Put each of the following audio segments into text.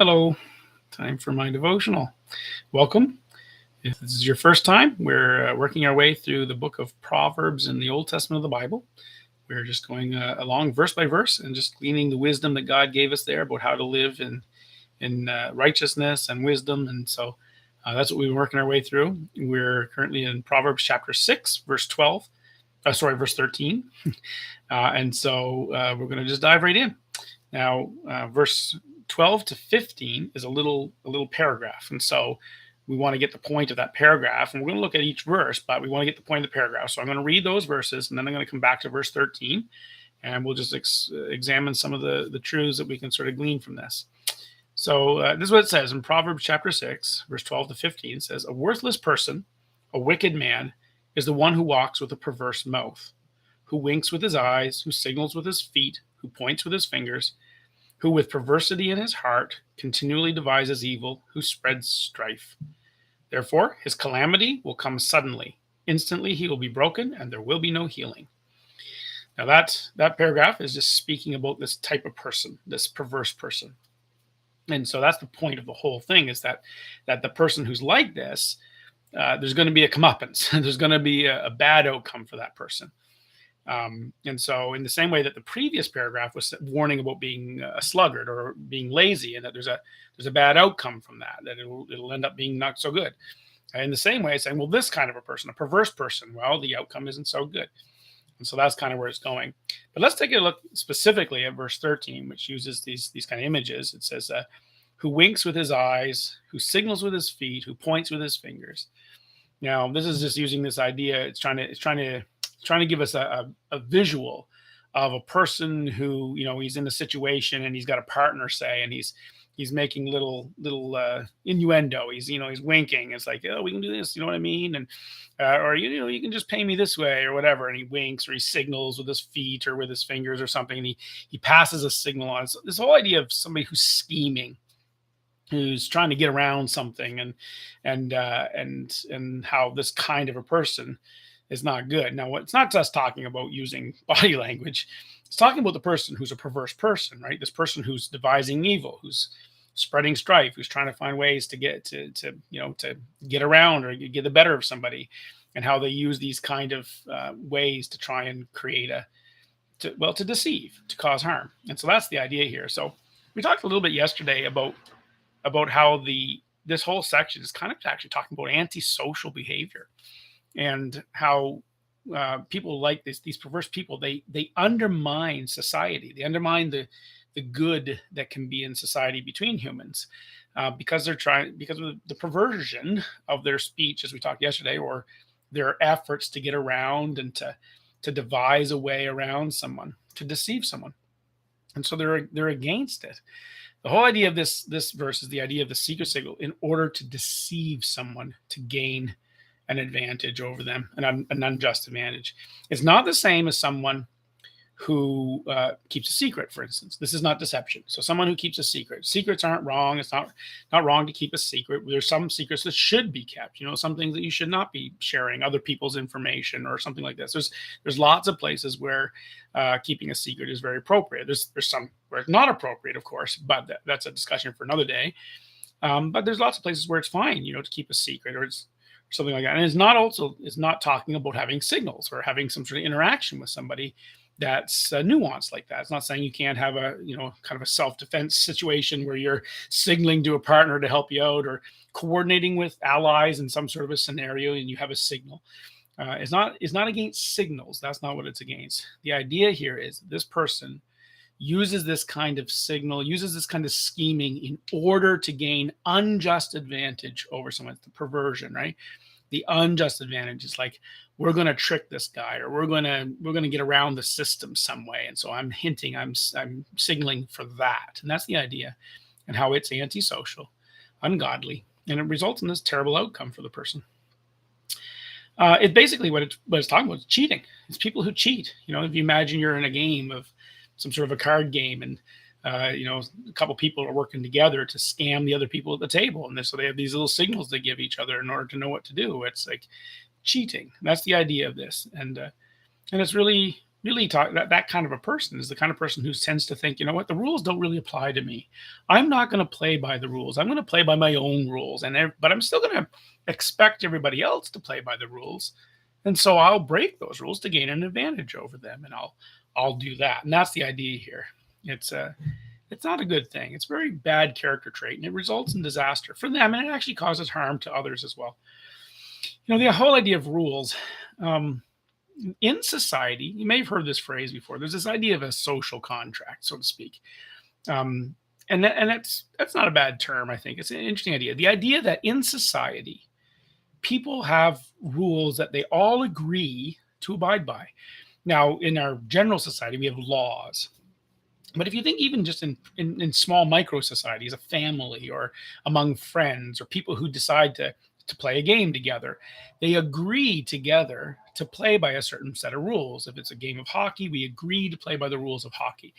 Hello, time for my devotional. Welcome. If this is your first time, we're working our way through the book of Proverbs in the Old Testament of the Bible. We're just going along verse by verse and just gleaning the wisdom that God gave us there about how to live in righteousness and wisdom. And so that's what we've been working our way through. We're currently in Proverbs chapter 6, verse 12. Verse 13. We're going to just dive right in. Now, verse 12 to 15 is a little paragraph. And so we want to get the point of that paragraph. And we're going to look at each verse, but we want to get the point of the paragraph. So I'm going to read those verses, and then I'm going to come back to verse 13. And we'll just examine some of the truths that we can sort of glean from this. So this is what it says in Proverbs chapter 6, verse 12 to 15. It says, "A worthless person, a wicked man, is the one who walks with a perverse mouth, who winks with his eyes, who signals with his feet, who points with his fingers, who with perversity in his heart continually devises evil, who spreads strife. Therefore his calamity will come suddenly. Instantly he will be broken, and there will be no healing." Now that paragraph is just speaking about this type of person, this perverse person. And so that's the point of the whole thing, is that the person who's like this, there's going to be a comeuppance. There's going to be a bad outcome for that person. And so in the same way that the previous paragraph was warning about being a sluggard or being lazy, and that there's a bad outcome from that it'll end up being not so good. In the same way, saying, well, this kind of a person, a perverse person, well, the outcome isn't so good. And so that's kind of where it's going. But let's take a look specifically at verse 13, which uses these kind of images. It says, who winks with his eyes, who signals with his feet, who points with his fingers. Now, this is just using this idea. It's trying to give us a visual of a person who, he's in a situation and he's got a partner, say, and he's making little innuendo. He's winking. It's like, oh, we can do this. You know what I mean? And or you can just pay me this way or whatever. And he winks, or he signals with his feet or with his fingers or something. And he passes a signal on. So this whole idea of somebody who's scheming, who's trying to get around something, and how this kind of a person is not good. Now, it's not just talking about using body language. It's talking about the person who's a perverse person, right? This person who's devising evil, who's spreading strife, who's trying to find ways to get to get around or get the better of somebody, and how they use these kind of ways to try and create to deceive, to cause harm. And so that's the idea here. So we talked a little bit yesterday about how this whole section is kind of actually talking about antisocial behavior, and how people like these perverse people, they undermine society. They undermine the good that can be in society between humans, because of the perversion of their speech, as we talked yesterday, or their efforts to get around and to devise a way around someone, to deceive someone. And so they're against it. The whole idea of this verse is the idea of the secret signal in order to deceive someone, to gain an advantage over them, an unjust advantage. It's not the same as someone who keeps a secret, for instance. This is not deception. So someone who keeps a secret. Secrets aren't wrong. It's not wrong to keep a secret. There's some secrets that should be kept. Some things that you should not be sharing other people's information or something like this. There's lots of places where keeping a secret is very appropriate. There's some where it's not appropriate, of course, but that's a discussion for another day. But there's lots of places where it's fine, to keep a secret, or it's something like that. And it's not talking about having signals or having some sort of interaction with somebody that's nuanced like that. It's not saying you can't have a kind of a self-defense situation where you're signaling to a partner to help you out, or coordinating with allies in some sort of a scenario and you have a signal. It's not against signals. That's not what it's against. The idea here is this person uses this kind of signal, uses this kind of scheming in order to gain unjust advantage over someone. It's the perversion, right? The unjust advantage is like, we're going to trick this guy, or we're going to get around the system some way. And so I'm signaling for that. And that's the idea, and how it's antisocial, ungodly, and it results in this terrible outcome for the person. It's basically what it's talking about. It's cheating. It's people who cheat. If you imagine you're in a game of some sort of a card game, and a couple people are working together to scam the other people at the table, and so they have these little signals they give each other in order to know what to do. It's like cheating. That's the idea of this, and it's really really talk that kind of a person is the kind of person who tends to think, you know what, the rules don't really apply to me. I'm not going to play by the rules. I'm going to play by my own rules, but I'm still going to expect everybody else to play by the rules, and so I'll break those rules to gain an advantage over them, and I'll do that, and that's the idea here. It's not a good thing. It's a very bad character trait, and it results in disaster for them, and it actually causes harm to others as well. The whole idea of rules. Um, in society, you may have heard this phrase before. There's this idea of a social contract, so to speak, um, and that's not a bad term. I think it's an interesting idea. The idea that in society, people have rules that they all agree to abide by. Now, in our general society, we have laws. But if you think even just in small micro societies, a family or among friends or people who decide to play a game together, they agree together to play by a certain set of rules. If it's a game of hockey, we agree to play by the rules of hockey.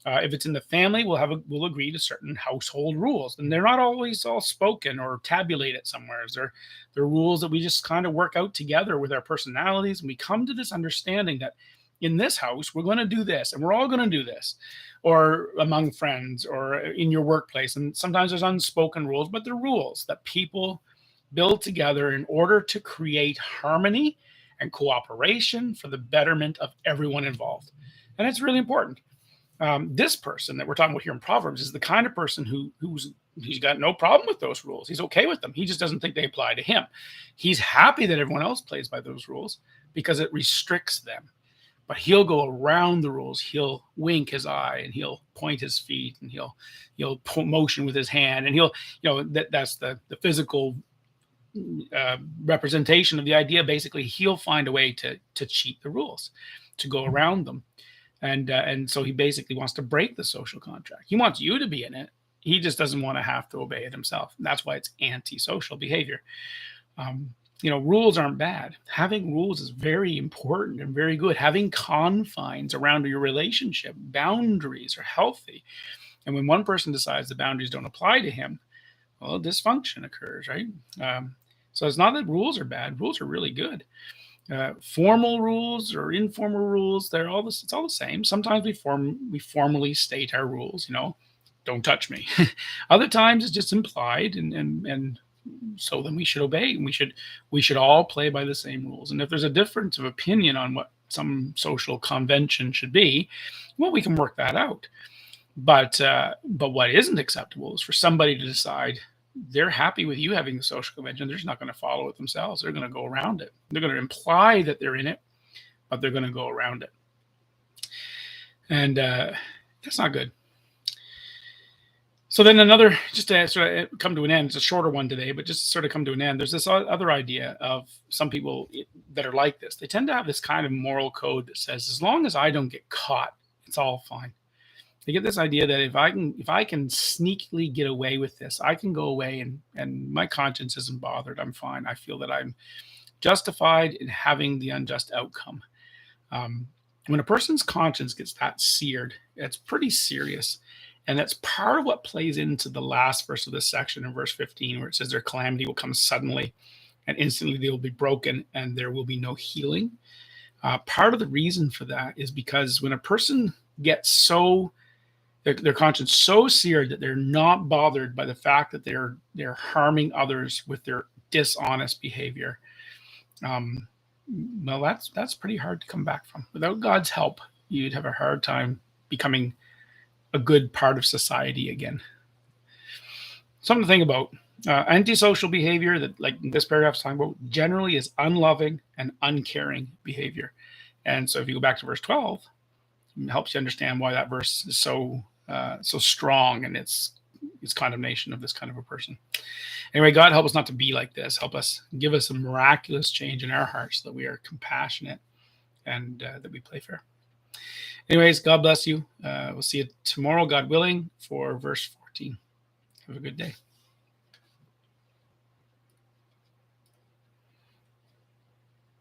If it's in the family, we'll agree to certain household rules, and they're not always all spoken or tabulated somewhere. They're rules that we just kind of work out together with our personalities, and we come to this understanding that in this house we're going to do this, and we're all going to do this, or among friends, or in your workplace. And sometimes there's unspoken rules, but they're rules that people build together in order to create harmony and cooperation for the betterment of everyone involved, and it's really important. This person that we're talking about here in Proverbs is the kind of person he's got no problem with those rules. He's okay with them. He just doesn't think they apply to him. He's happy that everyone else plays by those rules because it restricts them. But he'll go around the rules. He'll wink his eye, and he'll point his feet, and he'll motion with his hand, and that's the physical representation of the idea. Basically, he'll find a way to cheat the rules, to go around them. And so he basically wants to break the social contract. He wants you to be in it. He just doesn't want to have to obey it himself. And that's why it's antisocial behavior. Rules aren't bad. Having rules is very important and very good. Having confines around your relationship, boundaries are healthy. And when one person decides the boundaries don't apply to him, well, dysfunction occurs, right? So it's not that rules are bad. Rules are really good. Formal rules or informal rules, it's all the same. Sometimes we formally state our rules, don't touch me. Other times it's just implied, and so then we should obey, and we should all play by the same rules. And if there's a difference of opinion on what some social convention should be, well, we can work that out. But what isn't acceptable is for somebody to decide they're happy with you having the social convention. They're just not going to follow it themselves. They're going to go around it. They're going to imply that they're in it, but they're going to go around it. And that's not good. So then another, just to sort of come to an end, it's a shorter one today, but just to sort of come to an end, there's this other idea of some people that are like this. They tend to have this kind of moral code that says, as long as I don't get caught, it's all fine. They get this idea that if I can sneakily get away with this, I can go away and my conscience isn't bothered. I'm fine. I feel that I'm justified in having the unjust outcome. When a person's conscience gets that seared, it's pretty serious. And that's part of what plays into the last verse of this section in verse 15, where it says their calamity will come suddenly and instantly they will be broken and there will be no healing. Part of the reason for that is because when a person gets their conscience so seared that they're not bothered by the fact that they're harming others with their dishonest behavior. Well, that's pretty hard to come back from. Without God's help, you'd have a hard time becoming a good part of society again. Something to think about. Antisocial behavior that, like this paragraph is talking about, generally is unloving and uncaring behavior. And so if you go back to verse 12, it helps you understand why that verse is so strong in its condemnation of this kind of a person. Anyway, God, help us not to be like this. Give us a miraculous change in our hearts so that we are compassionate and that we play fair. Anyways, God bless you. We'll see you tomorrow, God willing, for verse 14. Have a good day.